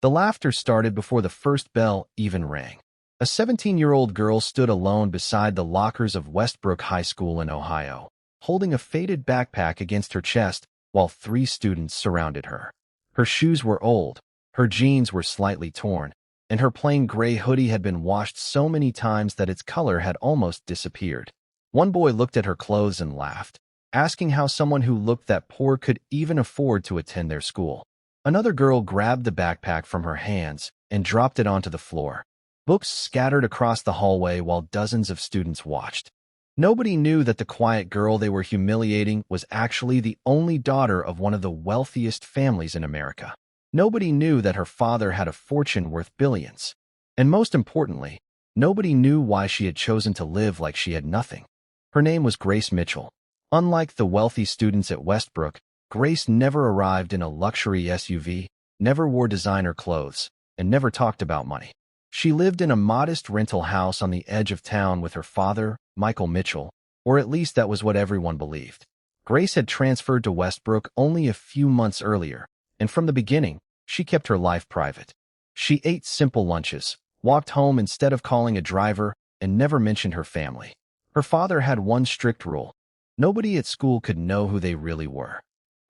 The laughter started before the first bell even rang. A 17-year-old girl stood alone beside the lockers of Westbrook High School in Ohio, holding a faded backpack against her chest while 3 students surrounded her. Her shoes were old, her jeans were slightly torn, and her plain gray hoodie had been washed so many times that its color had almost disappeared. One boy looked at her clothes and laughed, asking how someone who looked that poor could even afford to attend their school. Another girl grabbed the backpack from her hands and dropped it onto the floor. Books scattered across the hallway while dozens of students watched. Nobody knew that the quiet girl they were humiliating was actually the only daughter of one of the wealthiest families in America. Nobody knew that her father had a fortune worth billions. And most importantly, nobody knew why she had chosen to live like she had nothing. Her name was Grace Mitchell. Unlike the wealthy students at Westbrook, Grace never arrived in a luxury SUV, never wore designer clothes, and never talked about money. She lived in a modest rental house on the edge of town with her father, Michael Mitchell, or at least that was what everyone believed. Grace had transferred to Westbrook only a few months earlier, and from the beginning, she kept her life private. She ate simple lunches, walked home instead of calling a driver, and never mentioned her family. Her father had one strict rule: nobody at school could know who they really were.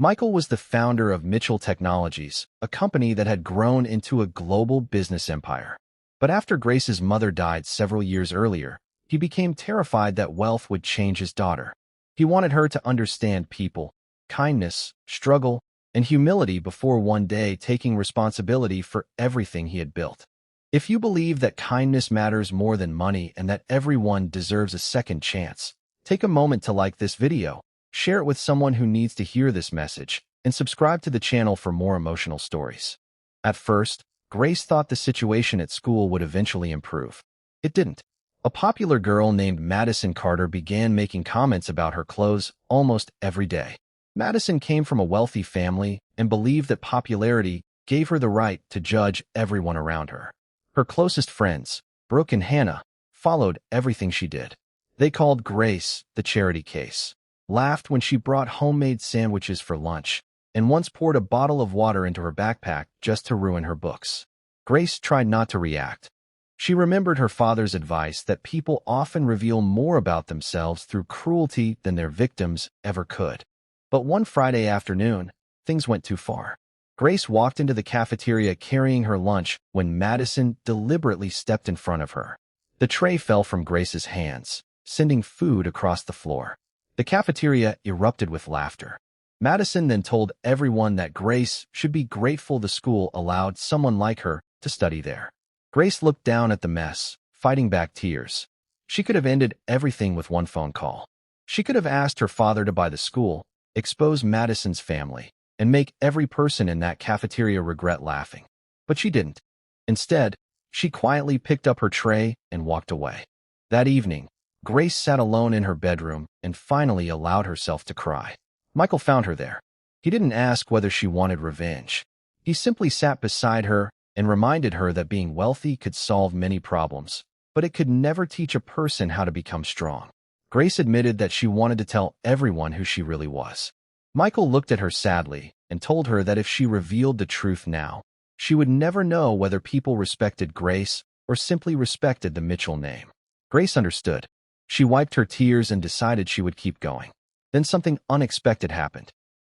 Michael was the founder of Mitchell Technologies, a company that had grown into a global business empire. But after Grace's mother died several years earlier, he became terrified that wealth would change his daughter. He wanted her to understand people, kindness, struggle, and humility before one day taking responsibility for everything he had built. If you believe that kindness matters more than money and that everyone deserves a second chance, take a moment to like this video, share it with someone who needs to hear this message, and subscribe to the channel for more emotional stories. At first, Grace thought the situation at school would eventually improve. It didn't. A popular girl named Madison Carter began making comments about her clothes almost every day. Madison came from a wealthy family and believed that popularity gave her the right to judge everyone around her. Her closest friends, Brooke and Hannah, followed everything she did. They called Grace the charity case, laughed when she brought homemade sandwiches for lunch, and once poured a bottle of water into her backpack just to ruin her books. Grace tried not to react. She remembered her father's advice that people often reveal more about themselves through cruelty than their victims ever could. But one Friday afternoon, things went too far. Grace walked into the cafeteria carrying her lunch when Madison deliberately stepped in front of her. The tray fell from Grace's hands, sending food across the floor. The cafeteria erupted with laughter. Madison then told everyone that Grace should be grateful the school allowed someone like her to study there. Grace looked down at the mess, fighting back tears. She could have ended everything with one phone call. She could have asked her father to buy the school, expose Madison's family, and make every person in that cafeteria regret laughing. But she didn't. Instead, she quietly picked up her tray and walked away. That evening, Grace sat alone in her bedroom and finally allowed herself to cry. Michael found her there. He didn't ask whether she wanted revenge. He simply sat beside her and reminded her that being wealthy could solve many problems, but it could never teach a person how to become strong. Grace admitted that she wanted to tell everyone who she really was. Michael looked at her sadly and told her that if she revealed the truth now, she would never know whether people respected Grace or simply respected the Mitchell name. Grace understood. She wiped her tears and decided she would keep going. Then something unexpected happened.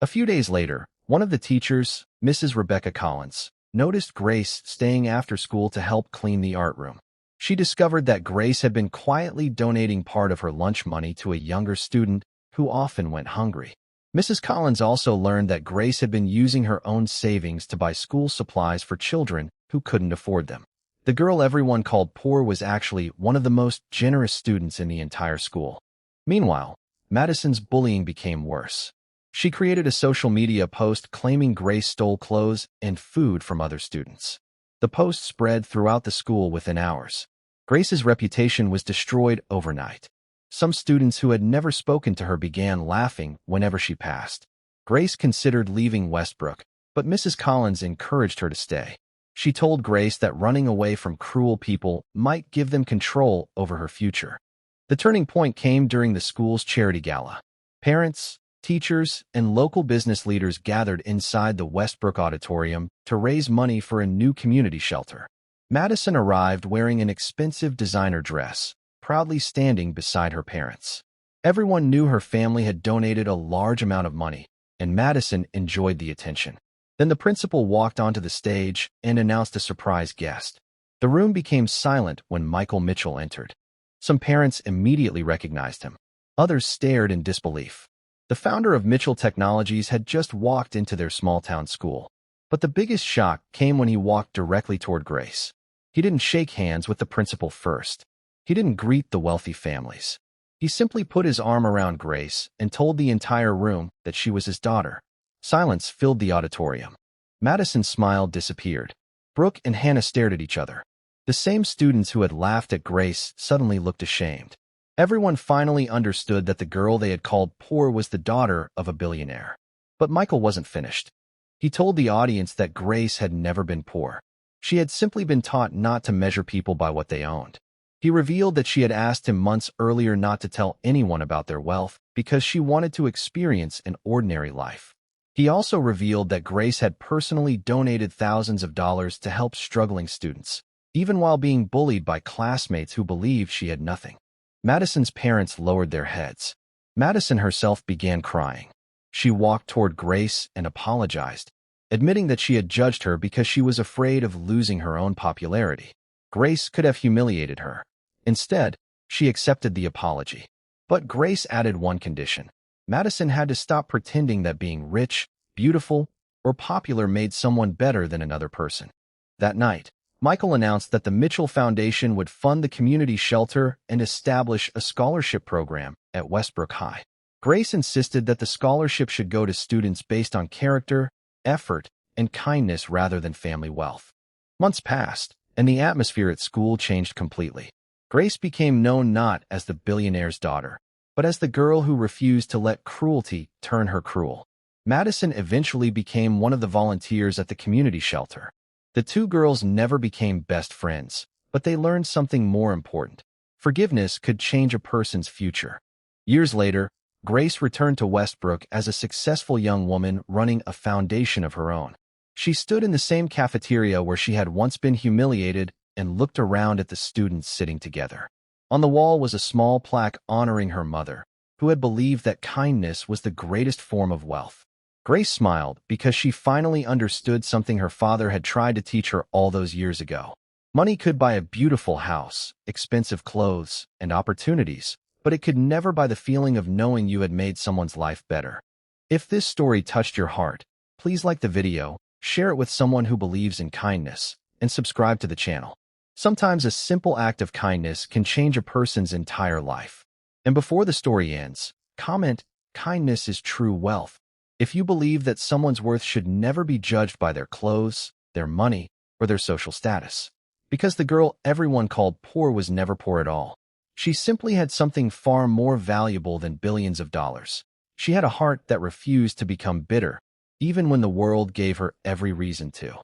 A few days later, one of the teachers, Mrs. Rebecca Collins, noticed Grace staying after school to help clean the art room. She discovered that Grace had been quietly donating part of her lunch money to a younger student who often went hungry. Mrs. Collins also learned that Grace had been using her own savings to buy school supplies for children who couldn't afford them. The girl everyone called poor was actually one of the most generous students in the entire school. Meanwhile, Madison's bullying became worse. She created a social media post claiming Grace stole clothes and food from other students. The post spread throughout the school within hours. Grace's reputation was destroyed overnight. Some students who had never spoken to her began laughing whenever she passed. Grace considered leaving Westbrook, but Mrs. Collins encouraged her to stay. She told Grace that running away from cruel people might give them control over her future. The turning point came during the school's charity gala. Parents, Teachers and local business leaders gathered inside the Westbrook Auditorium to raise money for a new community shelter. Madison arrived wearing an expensive designer dress, proudly standing beside her parents. Everyone knew her family had donated a large amount of money, and Madison enjoyed the attention. Then the principal walked onto the stage and announced a surprise guest. The room became silent when Michael Mitchell entered. Some parents immediately recognized him. Others stared in disbelief. The founder of Mitchell Technologies had just walked into their small-town school. But the biggest shock came when he walked directly toward Grace. He didn't shake hands with the principal first. He didn't greet the wealthy families. He simply put his arm around Grace and told the entire room that she was his daughter. Silence filled the auditorium. Madison's smile disappeared. Brooke and Hannah stared at each other. The same students who had laughed at Grace suddenly looked ashamed. Everyone finally understood that the girl they had called poor was the daughter of a billionaire. But Michael wasn't finished. He told the audience that Grace had never been poor. She had simply been taught not to measure people by what they owned. He revealed that she had asked him months earlier not to tell anyone about their wealth because she wanted to experience an ordinary life. He also revealed that Grace had personally donated thousands of dollars to help struggling students, even while being bullied by classmates who believed she had nothing. Madison's parents lowered their heads. Madison herself began crying. She walked toward Grace and apologized, admitting that she had judged her because she was afraid of losing her own popularity. Grace could have humiliated her. Instead, she accepted the apology. But Grace added one condition. Madison had to stop pretending that being rich, beautiful, or popular made someone better than another person. That night, Michael announced that the Mitchell Foundation would fund the community shelter and establish a scholarship program at Westbrook High. Grace insisted that the scholarship should go to students based on character, effort, and kindness rather than family wealth. Months passed, and the atmosphere at school changed completely. Grace became known not as the billionaire's daughter, but as the girl who refused to let cruelty turn her cruel. Madison eventually became one of the volunteers at the community shelter. The two girls never became best friends, but they learned something more important. Forgiveness could change a person's future. Years later, Grace returned to Westbrook as a successful young woman running a foundation of her own. She stood in the same cafeteria where she had once been humiliated and looked around at the students sitting together. On the wall was a small plaque honoring her mother, who had believed that kindness was the greatest form of wealth. Grace smiled because she finally understood something her father had tried to teach her all those years ago. Money could buy a beautiful house, expensive clothes, and opportunities, but it could never buy the feeling of knowing you had made someone's life better. If this story touched your heart, please like the video, share it with someone who believes in kindness, and subscribe to the channel. Sometimes a simple act of kindness can change a person's entire life. And before the story ends, comment, "Kindness is true wealth," if you believe that someone's worth should never be judged by their clothes, their money, or their social status. Because the girl everyone called poor was never poor at all. She simply had something far more valuable than billions of dollars. She had a heart that refused to become bitter, even when the world gave her every reason to.